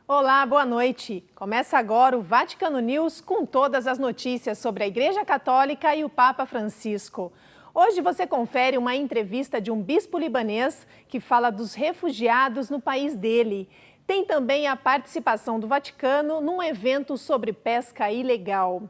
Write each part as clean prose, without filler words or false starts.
Olá, boa noite. Começa agora o Vaticano News com todas as notícias sobre a Igreja Católica e o Papa Francisco. Hoje você confere uma entrevista de um bispo libanês que fala dos refugiados no país dele. Tem também a participação do Vaticano num evento sobre pesca ilegal.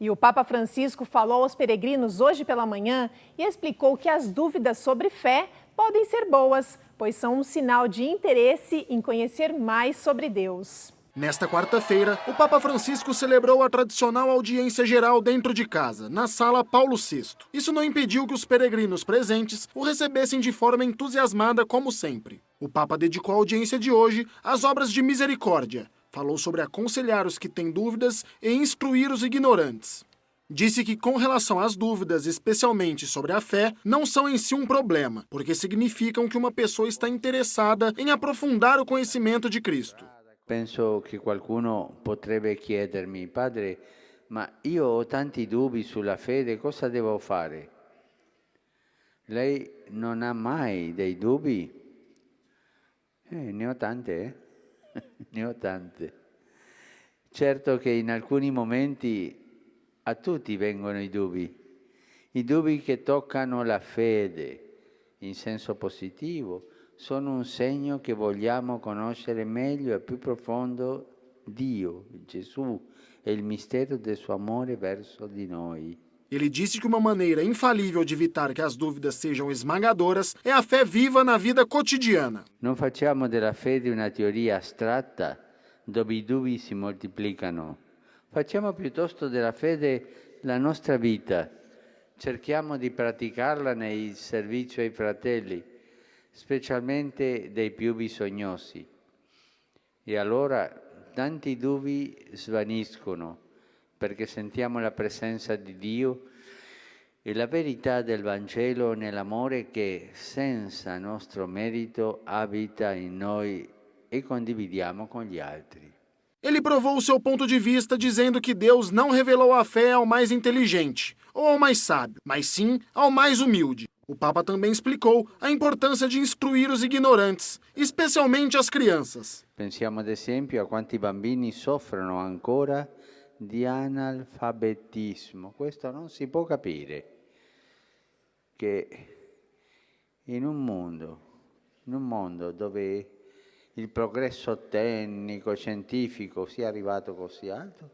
E o Papa Francisco falou aos peregrinos hoje pela manhã e explicou que as dúvidas sobre fé podem ser boas, pois são um sinal de interesse em conhecer mais sobre Deus. Nesta quarta-feira, o Papa Francisco celebrou a tradicional audiência geral dentro de casa, na Sala Paulo VI. Isso não impediu que os peregrinos presentes o recebessem de forma entusiasmada, como sempre. O Papa dedicou a audiência de hoje às obras de misericórdia. Falou sobre aconselhar os que têm dúvidas e instruir os ignorantes. Disse que, com relação às dúvidas, especialmente sobre a fé, não são em si um problema, porque significam que uma pessoa está interessada em aprofundar o conhecimento de Cristo. Penso che qualcuno potrebbe chiedermi, padre, ma io ho tanti dubbi sulla fede, cosa devo fare? Lei non ha mai dei dubbi? Ne ho tante, ne ho tante. Certo che in alcuni momenti a tutti vengono i dubbi che toccano la fede in senso positivo. Sono un segno che vogliamo conoscere meglio e più profondo Dio, Gesù e il mistero del suo amore verso di noi. Ele disse que uma maneira infalível de evitar que as dúvidas sejam esmagadoras é a fé viva na vida cotidiana. Non facciamo della fede una teoria astratta dove i dubbi si moltiplicano. Facciamo piuttosto della fede la nostra vita. Cerchiamo di praticarla nel servizio ai fratelli, specialmente dei più bisognosi. E allora tanti dubbi svaniscono perché sentiamo la presenza di Dio e la verità del Vangelo nell'amore che senza nostro merito abita in noi e condividiamo con gli altri. Ele provou o seu ponto de vista dizendo que Deus não revelou a fé ao mais inteligente ou ao mais sábio, mas sim ao mais humilde. O Papa também explicou a importância de instruir os ignorantes, especialmente as crianças. Pensiamo ad esempio a quanti bambini soffrono ancora di analfabetismo. Questo non si può capire, che in un mondo dove il progresso tecnico, scientifico sia arrivato così alto,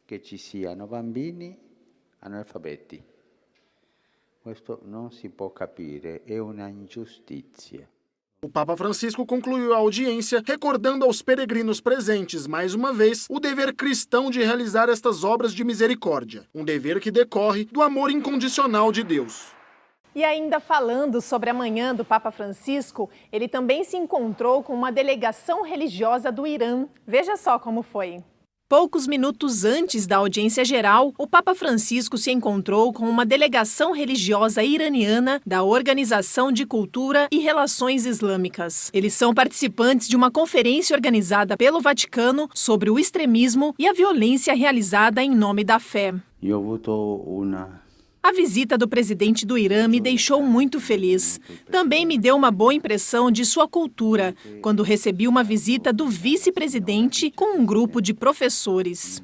che ci siano bambini analfabeti. Questo non si può capire, è una ingiustizia. O Papa Francisco concluiu a audiência recordando aos peregrinos presentes, mais uma vez, o dever cristão de realizar estas obras de misericórdia, um dever que decorre do amor incondicional de Deus. E ainda falando sobre a manhã do Papa Francisco, ele também se encontrou com uma delegação religiosa do Irã. Veja só como foi. Poucos minutos antes da audiência geral, o Papa Francisco se encontrou com uma delegação religiosa iraniana da Organização de Cultura e Relações Islâmicas. Eles são participantes de uma conferência organizada pelo Vaticano sobre o extremismo e a violência realizada em nome da fé. A visita do presidente do Irã me deixou muito feliz. Também me deu uma boa impressão de sua cultura, quando recebi uma visita do vice-presidente com um grupo de professores.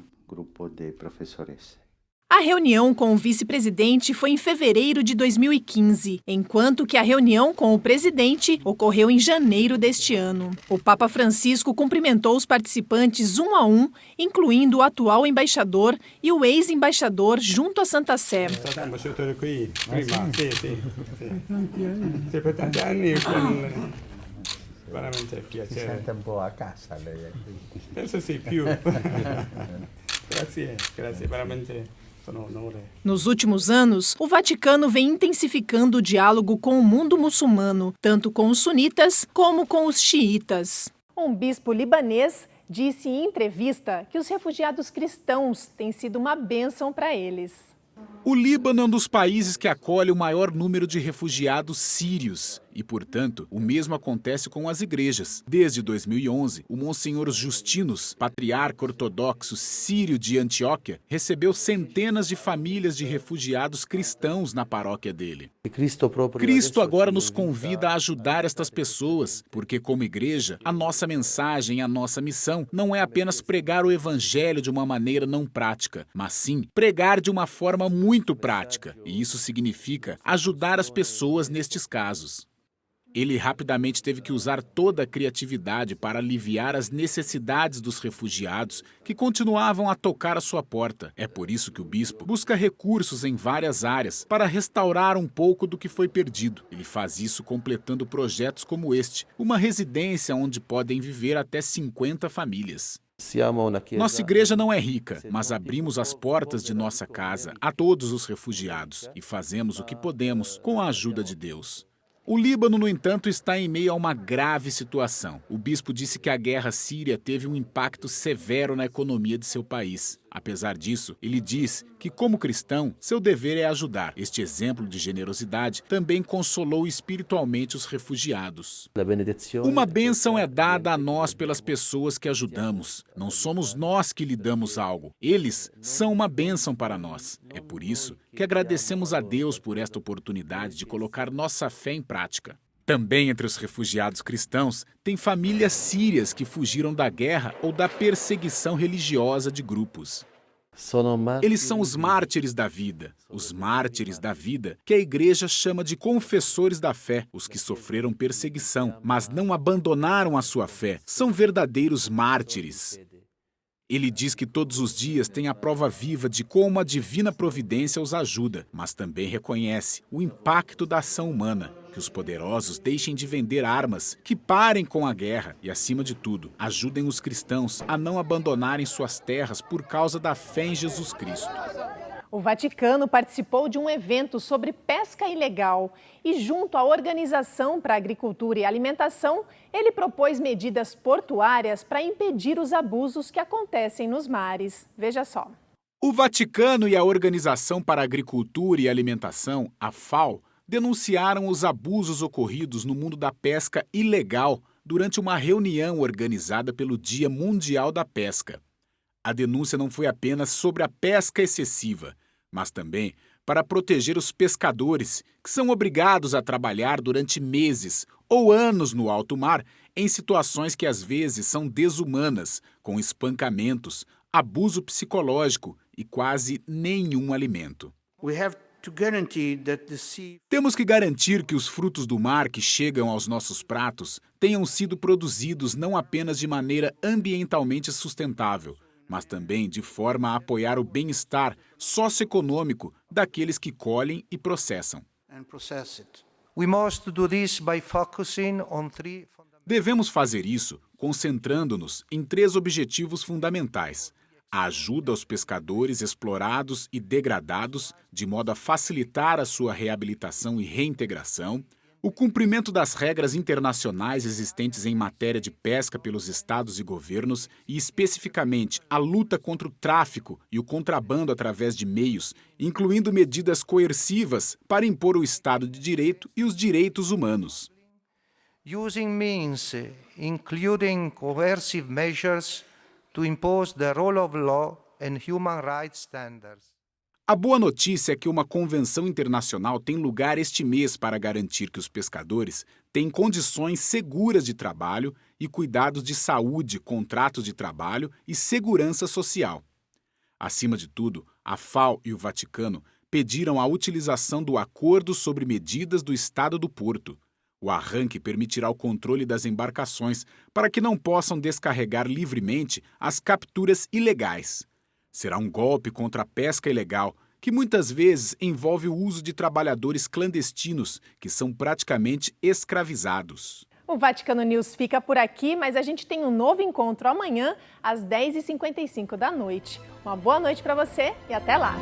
A reunião com o vice-presidente foi em fevereiro de 2015, enquanto que a reunião com o presidente ocorreu em janeiro deste ano. O Papa Francisco cumprimentou os participantes um a um, incluindo o atual embaixador e o ex-embaixador junto à Santa Sé. Veramente piacere. Si sente un po' a casa lei. Penso sì, più. Grazie, veramente. Nos últimos anos, o Vaticano vem intensificando o diálogo com o mundo muçulmano, tanto com os sunitas como com os xiitas. Um bispo libanês disse em entrevista que os refugiados cristãos têm sido uma bênção para eles. O Líbano é um dos países que acolhe o maior número de refugiados sírios e, portanto, o mesmo acontece com as igrejas. Desde 2011, o Monsenhor Justinos, patriarca ortodoxo sírio de Antioquia, recebeu centenas de famílias de refugiados cristãos na paróquia dele. Cristo agora nos convida a ajudar estas pessoas, porque, como igreja, a nossa mensagem, a nossa missão não é apenas pregar o evangelho de uma maneira não prática, mas sim pregar de uma forma muito prática. E isso significa ajudar as pessoas nestes casos. Ele rapidamente teve que usar toda a criatividade para aliviar as necessidades dos refugiados que continuavam a tocar a sua porta. É por isso que o bispo busca recursos em várias áreas para restaurar um pouco do que foi perdido. Ele faz isso completando projetos como este, uma residência onde podem viver até 50 famílias. Nossa igreja não é rica, mas abrimos as portas de nossa casa a todos os refugiados e fazemos o que podemos com a ajuda de Deus. O Líbano, no entanto, está em meio a uma grave situação. O bispo disse que a guerra síria teve um impacto severo na economia de seu país. Apesar disso, ele diz que, como cristão, seu dever é ajudar. Este exemplo de generosidade também consolou espiritualmente os refugiados. Uma bênção é dada a nós pelas pessoas que ajudamos. Não somos nós que lhe damos algo. Eles são uma bênção para nós. É por isso que agradecemos a Deus por esta oportunidade de colocar nossa fé em prática. Também entre os refugiados cristãos, tem famílias sírias que fugiram da guerra ou da perseguição religiosa de grupos. Eles são os mártires da vida. Os mártires da vida que a igreja chama de confessores da fé. Os que sofreram perseguição, mas não abandonaram a sua fé, são verdadeiros mártires. Ele diz que todos os dias tem a prova viva de como a divina providência os ajuda, mas também reconhece o impacto da ação humana. Que os poderosos deixem de vender armas, que parem com a guerra e, acima de tudo, ajudem os cristãos a não abandonarem suas terras por causa da fé em Jesus Cristo. O Vaticano participou de um evento sobre pesca ilegal e, junto à Organização para a Agricultura e Alimentação, ele propôs medidas portuárias para impedir os abusos que acontecem nos mares. Veja só. O Vaticano e a Organização para a Agricultura e Alimentação, a FAO, denunciaram os abusos ocorridos no mundo da pesca ilegal durante uma reunião organizada pelo Dia Mundial da Pesca. A denúncia não foi apenas sobre a pesca excessiva, mas também para proteger os pescadores, que são obrigados a trabalhar durante meses ou anos no alto mar em situações que às vezes são desumanas, com espancamentos, abuso psicológico e quase nenhum alimento. Temos que garantir que os frutos do mar que chegam aos nossos pratos tenham sido produzidos não apenas de maneira ambientalmente sustentável, mas também de forma a apoiar o bem-estar socioeconômico daqueles que colhem e processam. Devemos fazer isso concentrando-nos em 3 objetivos fundamentais: a ajuda aos pescadores explorados e degradados, de modo a facilitar a sua reabilitação e reintegração, o cumprimento das regras internacionais existentes em matéria de pesca pelos estados e governos e, especificamente, a luta contra o tráfico e o contrabando através de meios, incluindo medidas coercivas para impor o Estado de Direito e os direitos humanos. Using means, including coercive measures, to impose the rule of law and human rights standards. A boa notícia é que uma convenção internacional tem lugar este mês para garantir que os pescadores têm condições seguras de trabalho e cuidados de saúde, contratos de trabalho e segurança social. Acima de tudo, a FAO e o Vaticano pediram a utilização do Acordo sobre Medidas do Estado do Porto. O arranque permitirá o controle das embarcações para que não possam descarregar livremente as capturas ilegais. Será um golpe contra a pesca ilegal, que muitas vezes envolve o uso de trabalhadores clandestinos, que são praticamente escravizados. O Vaticano News fica por aqui, mas a gente tem um novo encontro amanhã, às 10h55 da noite. Uma boa noite para você e até lá!